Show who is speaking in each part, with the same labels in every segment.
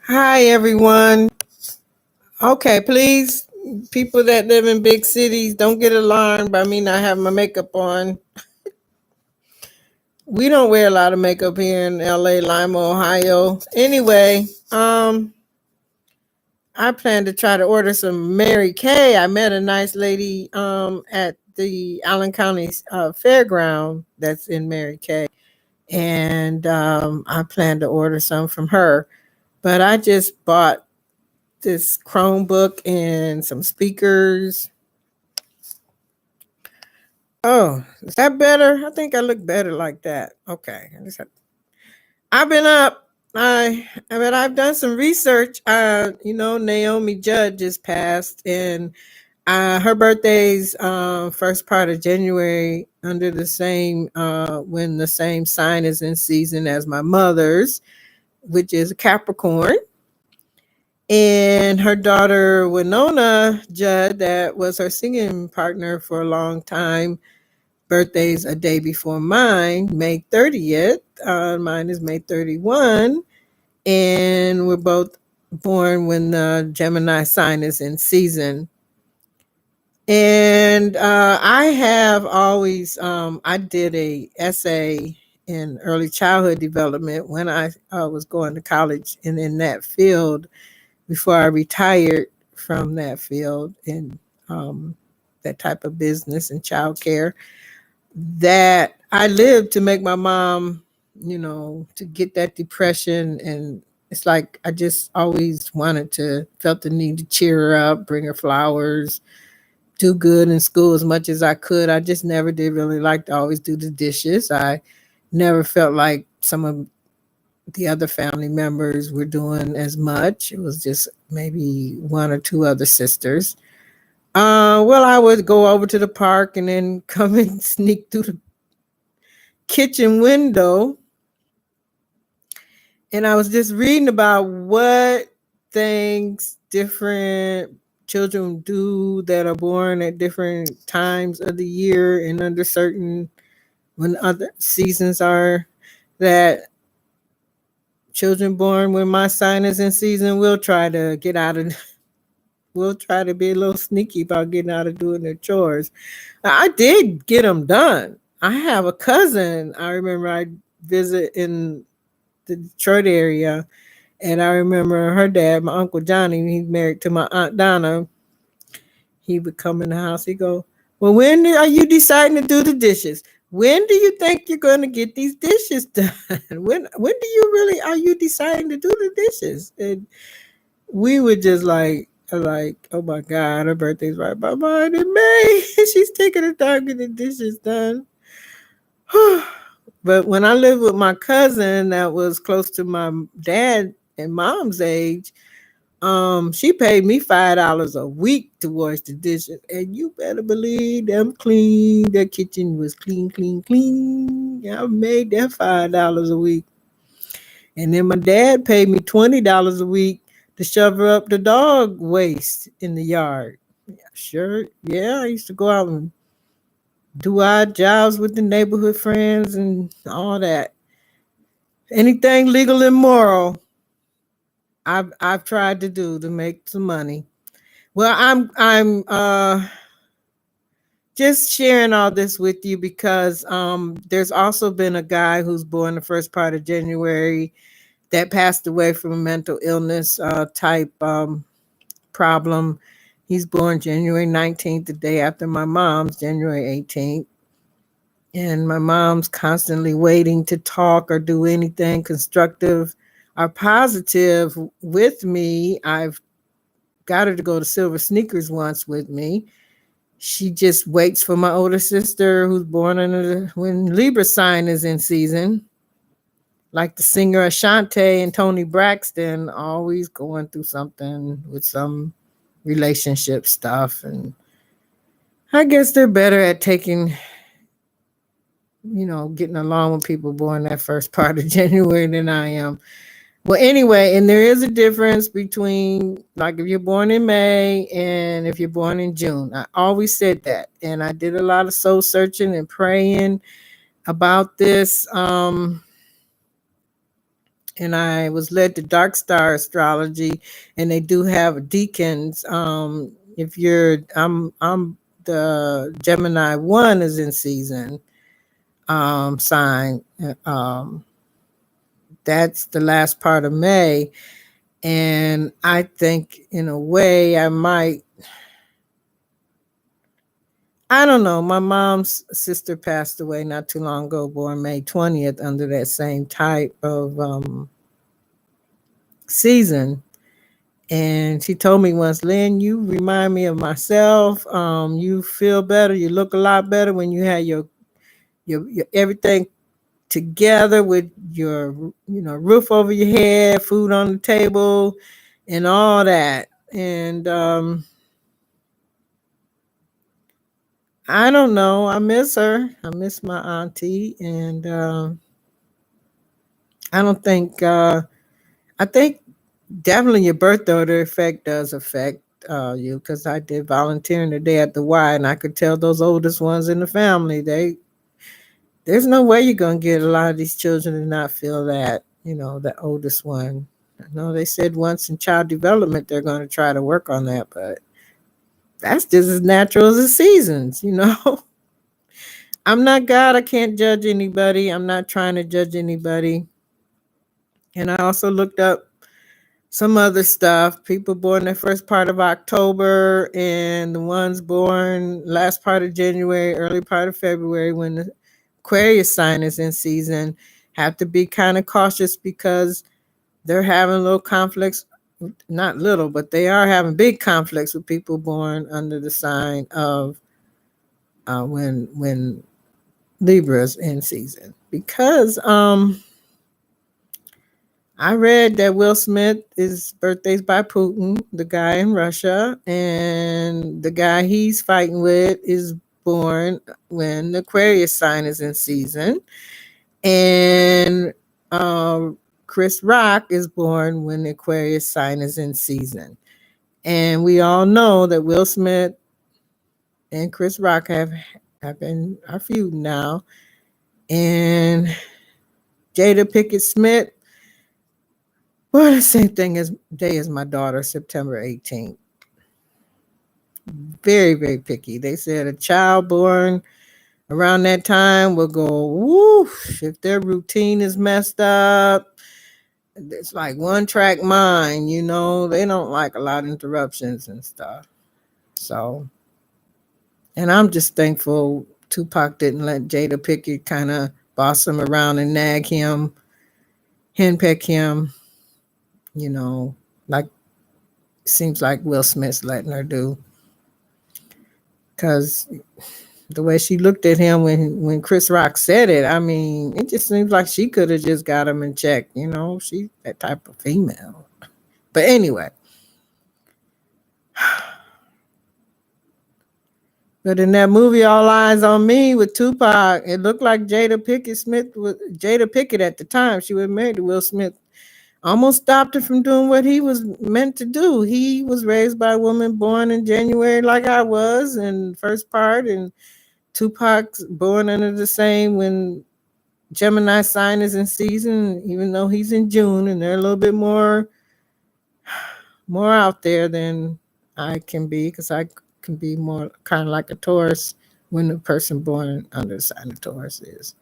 Speaker 1: Hi, everyone. Okay, please, people that live in big cities, don't get alarmed by me not having my makeup on. We don't wear a lot of makeup here in LA, Lima, Ohio. Anyway, I plan to try to order some Mary Kay. I met a nice lady at the Allen County Fairground that's in Mary Kay, and I plan to order some from her. But I just bought this Chromebook and some speakers. Oh, is that better? I think I look better like that. Okay. I've been up. But I've done some research. Naomi Judd just passed, and her birthday's first part of January, under the same when the same sign is in season as my mother's, which is a Capricorn. And her daughter Winona Judd, that was her singing partner for a long time, birthday's a day before mine, May 30th. Mine is May 31. And we're both born when the Gemini sign is in season. And I have always, I did a essay in early childhood development when I was going to college and in that field before I retired from that field in that type of business and childcare, that I lived to make my mom, to get that depression. And it's like I just always felt the need to cheer her up, bring her flowers, do good in school as much as I could. I just never did really like to always do the dishes. I never felt like some of the other family members were doing as much. It was just maybe one or two other sisters. Well, I would go over to the park and then come and sneak through the kitchen window. And I was just reading about what things different children do that are born at different times of the year and under certain, when other seasons are, that children born when my sign is in season will try to get out of, will try to be a little sneaky about getting out of doing their chores. I did get them done. I have a cousin I remember I visit in the Detroit area, and I remember her dad, my Uncle Johnny, he's married to my Aunt Donna. He would come in the house, he'd go, well, when are you deciding to do the dishes? When do you think you're going to get these dishes done? When do you really, are you deciding to do the dishes? And we were just like, oh my God, her birthday's right by mine in May. She's taking the time to get the dishes done. But when I lived with my cousin that was close to my dad and mom's age, she paid me $5 a week to wash the dishes. And you better believe them clean. Their kitchen was clean, clean, clean. Yeah, I made that $5 a week. And then my dad paid me $20 a week to shovel up the dog waste in the yard. Yeah, sure. Yeah, I used to go out and do odd jobs with the neighborhood friends and all that. Anything legal and moral, I've tried to do to make some money. Well, I'm just sharing all this with you because there's also been a guy who's born the first part of January that passed away from a mental illness type problem. He's born January 19th, the day after my mom's, January 18th. And my mom's constantly waiting to talk or do anything constructive or positive with me. I've got her to go to Silver Sneakers once with me. She just waits for my older sister, who's born when Libra sign is in season. Like the singer Ashanti and Tony Braxton, always going through something with some relationship stuff. And I guess they're better at getting along with people born that first part of January than I am. Well, anyway, and there is a difference between, like, if you're born in May and if you're born in June. I always said that. And I did a lot of soul searching and praying about this. and I was led to Dark Star Astrology, and they do have deacons. If you're, I'm the Gemini 1 is in season sign. That's the last part of May, and I think in a way I don't know. My mom's sister passed away not too long ago, born May 20th, under that same type of season. And she told me once, Lynn, you remind me of myself. You feel better. You look a lot better when you have your everything together, with your roof over your head, food on the table, and all that. And I don't know. I miss her. I miss my auntie, and I don't think. I think definitely your birth order effect does affect you, because I did volunteering today at the Y, and I could tell those oldest ones in the family, there's no way you're gonna get a lot of these children to not feel that, the oldest one. I know they said once in child development they're going to try to work on that, but that's just as natural as the seasons. I'm not God. I can't judge anybody. I'm not trying to judge anybody. And I also looked up some other stuff. People born the first part of October, and the ones born last part of January, early part of February, when the Aquarius sign is in season, have to be kind of cautious, because they're having little conflicts. Not little, but they are having big conflicts with people born under the sign of when Libra's in season. Because I read that Will Smith, his birthday's by Putin, the guy in Russia, and the guy he's fighting with is born when the Aquarius sign is in season. And Chris Rock is born when the Aquarius sign is in season. And we all know that Will Smith and Chris Rock have been a feud now. And Jada Pinkett Smith, well, the same thing as day as my daughter, September 18th. Very, very picky. They said a child born around that time will go woof if their routine is messed up. It's like one track mind, they don't like a lot of interruptions and stuff. So, and I'm just thankful Tupac didn't let Jada Pinkett kind of boss him around and nag him, henpeck him, like seems like Will Smith's letting her do. Because the way she looked at him when Chris Rock said it, I mean, it just seems like she could have just got him in check. She's that type of female. But anyway. But in that movie, All Eyes on Me with Tupac, it looked like Jada Pinkett at the time. She was married to Will Smith. Almost stopped her from doing what he was meant to do. He was raised by a woman born in January like I was in first part, and Tupac's born under the same when Gemini sign is in season, even though he's in June, and they're a little bit more out there than I can be, because I can be more kind of like a Taurus when the person born under the sign of Taurus is.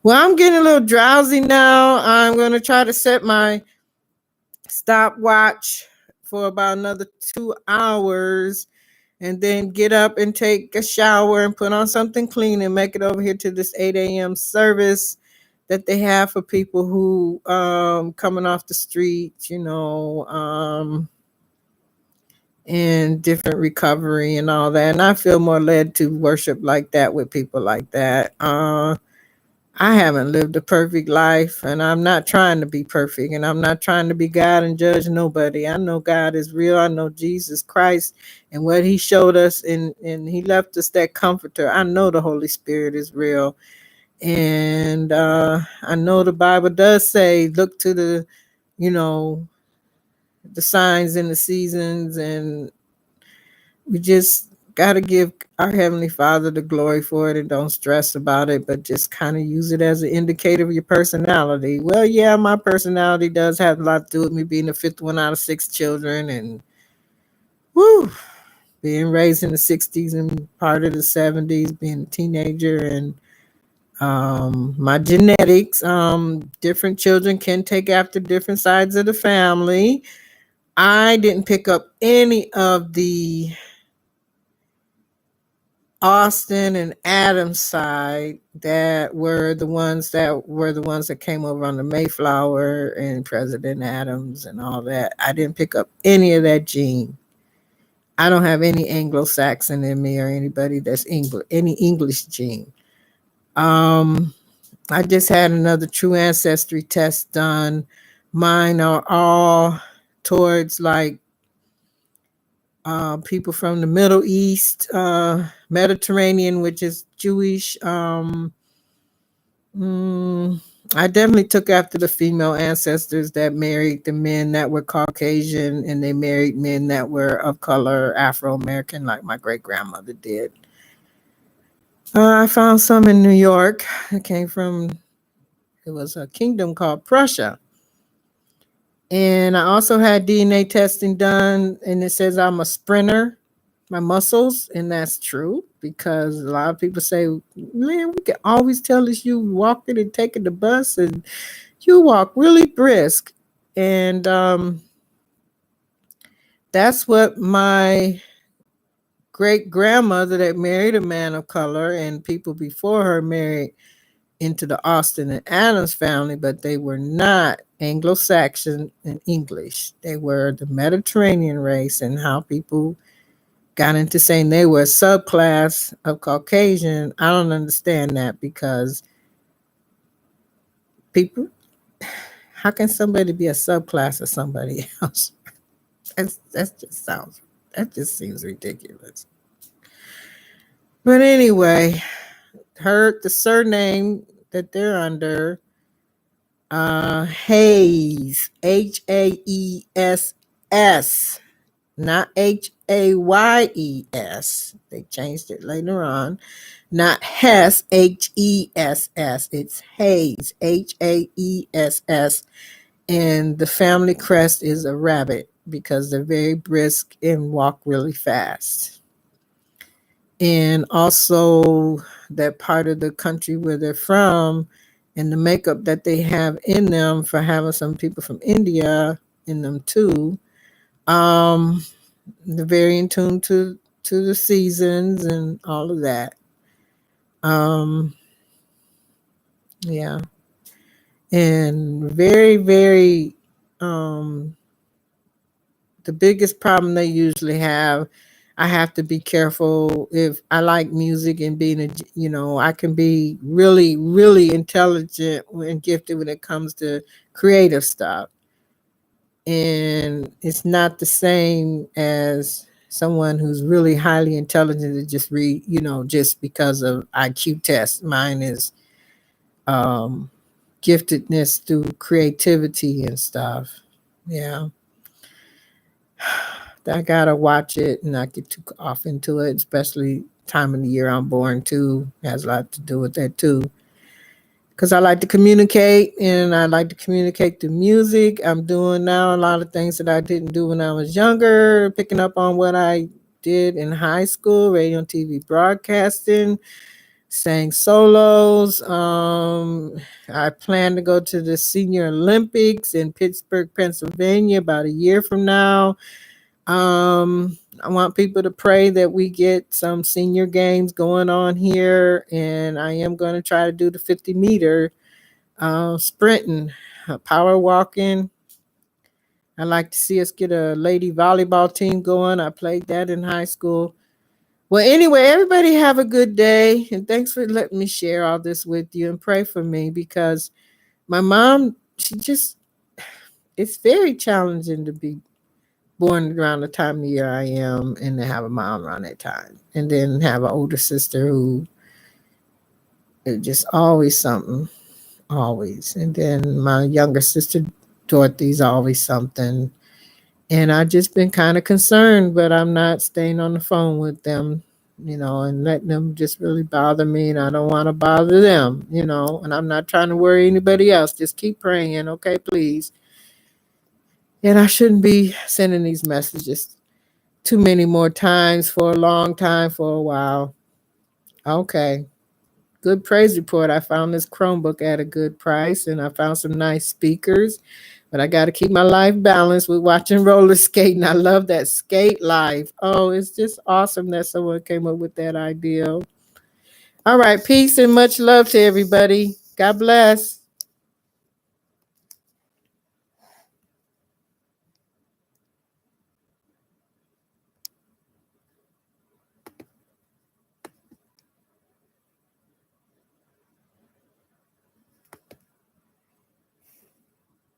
Speaker 1: Well, I'm getting a little drowsy now. I'm going to try to set my stopwatch for about another 2 hours, and then get up and take a shower and put on something clean and make it over here to this 8 a.m. service that they have for people who coming off the streets, and different recovery and all that. And I feel more led to worship like that with people like that. I haven't lived a perfect life, and I'm not trying to be perfect, and I'm not trying to be God and judge nobody. I know God is real. I know Jesus Christ and what he showed us, and he left us that comforter. I know the Holy Spirit is real. And I know the Bible does say, look to the signs and the seasons, and we just got to give our Heavenly Father the glory for it and don't stress about it, but just kind of use it as an indicator of your personality. Well, yeah, my personality does have a lot to do with me being the fifth one out of six children and woo, being raised in the 60s and part of the 70s, being a teenager and my genetics. Different children can take after different sides of the family. I didn't pick up any of the Austin and Adams side that were the ones that came over on the Mayflower and President Adams and all that. I didn't pick up any of that gene. I don't have any Anglo-Saxon in me or anybody that's English, any English gene. I just had another true ancestry test done. Mine are all towards like people from the Middle East, Mediterranean, which is Jewish. I definitely took after the female ancestors that married the men that were Caucasian and they married men that were of color, Afro-American, like my great grandmother did. I found some in New York. It was a kingdom called Prussia. And I also had DNA testing done, and it says I'm a sprinter, my muscles, and that's true because a lot of people say, man, we can always tell us you walking and taking the bus, and you walk really brisk. And that's what my great grandmother that married a man of color and people before her married into the Austin and Adams family, but they were not Anglo-Saxon and English. They were the Mediterranean race, and how people got into saying they were a subclass of Caucasian. I don't understand that because people, how can somebody be a subclass of somebody else? That just seems ridiculous. But anyway, the surname that they're under, Hayes, Haess, not Hayes. They changed it later on. Not Hess, Hess. It's Hayes, Haess. And the family crest is a rabbit because they're very brisk and walk really fast. And also that part of the country where they're from and the makeup that they have in them for having some people from India in them too. They're very in tune to the seasons and all of that. Yeah. And very, very the biggest problem they usually have, I have to be careful if I like music and I can be really, really intelligent and gifted when it comes to creative stuff. And it's not the same as someone who's really highly intelligent to just read, just because of IQ tests. Mine is giftedness through creativity and stuff. Yeah. I gotta watch it and not get too off into it, especially time of the year I'm born too. Has a lot to do with that too. Because I like to communicate and I like to communicate through music. I'm doing now a lot of things that I didn't do when I was younger, picking up on what I did in high school, radio and TV broadcasting, sang solos. I plan to go to the Senior Olympics in Pittsburgh, Pennsylvania about a year from now. I want people to pray that we get some senior games going on here, and I am going to try to do the 50-meter sprinting, power walking. I'd like to see us get a lady volleyball team going. I played that in high school. Well, anyway, everybody have a good day, and thanks for letting me share all this with you and pray for me because my mom, it's very challenging to be born around the time of year I am and to have a mom around that time. And then have an older sister who is just always something, always. And then my younger sister, Dorothy's always something. And I just been kind of concerned, but I'm not staying on the phone with them, and letting them just really bother me. And I don't want to bother them, and I'm not trying to worry anybody else. Just keep praying, okay, please. And I shouldn't be sending these messages too many more times for a long time, for a while. Okay. Good praise report. I found this Chromebook at a good price and I found some nice speakers. But I got to keep my life balanced with watching roller skating. I love that skate life. Oh, it's just awesome that someone came up with that idea. All right. Peace and much love to everybody. God bless.